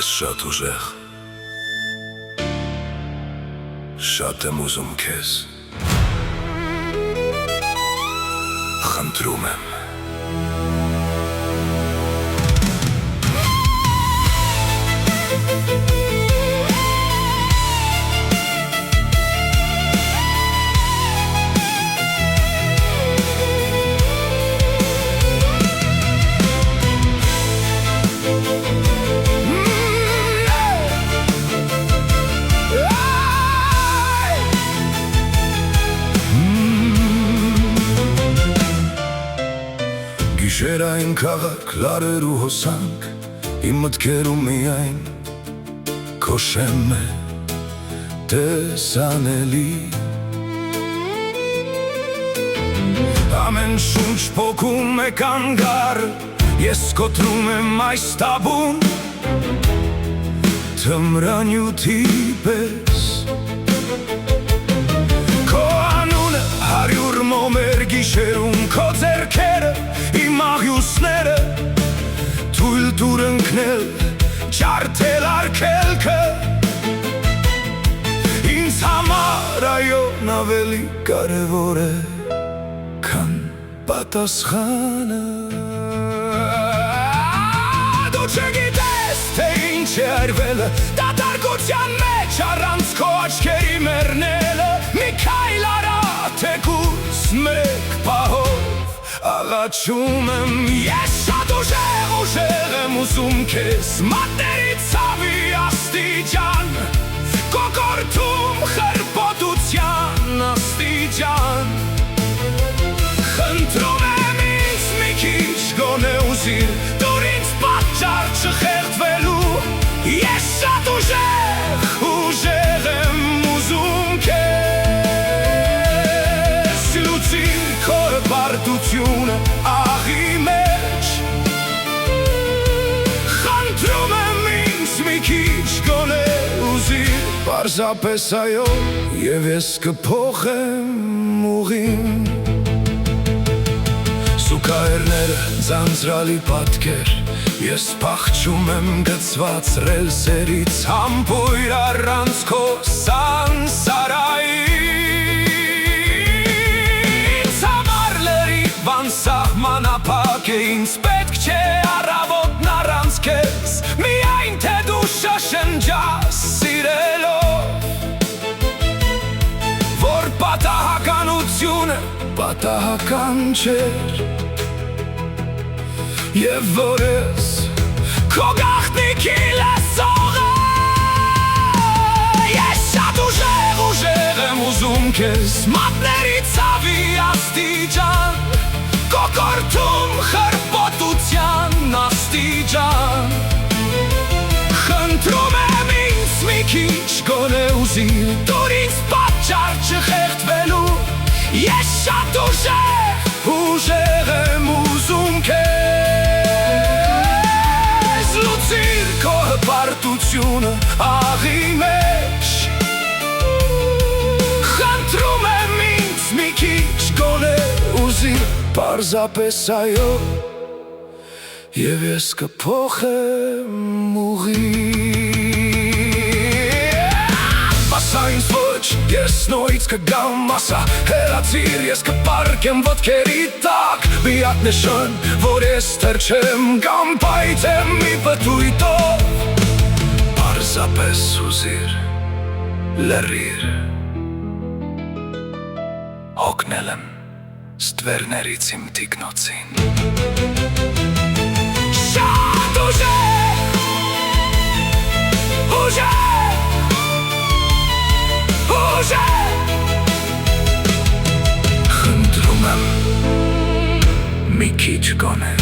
Ես շատ ուժեղ, շատ եմ ուզում քեզ, խնդրում եմ։ Գիշերային քաղաք, լարեր ու հոսանք, իմ մտքերում միայն քո շեմն է տեսանելի։ Ամեն շունչ փոքում է կանգառ, ես կոտրում եմ այս տաբուն թմրանյութի պես։ Քո անունը 100 մոմեր գիշերում, քո ձեռքերը իմ աղյուսները, թույլ տուր ընկնել, ջարդել արգելքը, ինձ համար այոն ավելի կարևոր է, քան պատասխանը։ Դու չգիտես, թե ինչ է արվելը, դատարկության մեջ առանց քո աչքերի մեռնելը, մի քայլ արա թեկուզ մեկ պահով աղաչում եմ։ Ես շատ ուժեղ եմ ուզում քեզ, մատների ցավի աստիճան, կոկորդում խրբոտության աստիճան, խնդրում եմ ինձ մի քիչ գոնե ուզիր, դուր ինձ պատճառ չխեղդվելու։ Ես շատ ուժեղ եմ ուզում քեզ, լուծիր քո հպարտությունը աղի մեջ, խնդրում եմ ինձ մի քիչ գոնե ուզիր, պարզապես այո, և ես կփոխեմ ուղին։ Սուքայերները ձանձրալի պատկեր, ես փախչում եմ գծված ռելսերից, համբույր առանց քո սանսարայի։ Ինձ համար լրիվ անսահմանափակ է, ինձ պետք չէ առավոտն առանց քեզ, միայն թե դու շշնջաս սիրելով, որ պատահականությունը պատահական չէր, և որ ես քո գաղտնիքի լսողը։ Ես շատ ուժեղ եմ ուզում քեզ, մատների ցավի աստիճան, կոկորդում խրբոտության աստիճան, խնդրում եմ ինձ մի քիչ գոնե ուզիր, դուր ինձ պատճառ չխեղդվելու։ Ես շատ ուժեղ եմ ուզում քեզ, լուծիր քո հպարտությունը աղի մեջ, խնդրում եմ ինձ մի քիչ գոնե ուզիր, պարզապես այո, և ես կփոխեմ ուղին։ Ասա ինձ ոչ, ես նորից կգամ, ասա հեռացիր, ես կպառկեմ ոտքերի տակ, միակ նշան, որ ես թեր չեմ կամ պայթեմ մի պտույտով, պարզապես ուզիր, լրիր, հոգնել եմ ստվերներից իմ տիկնոցին։ Շատ խնդրում եմ մի քիչ գոնե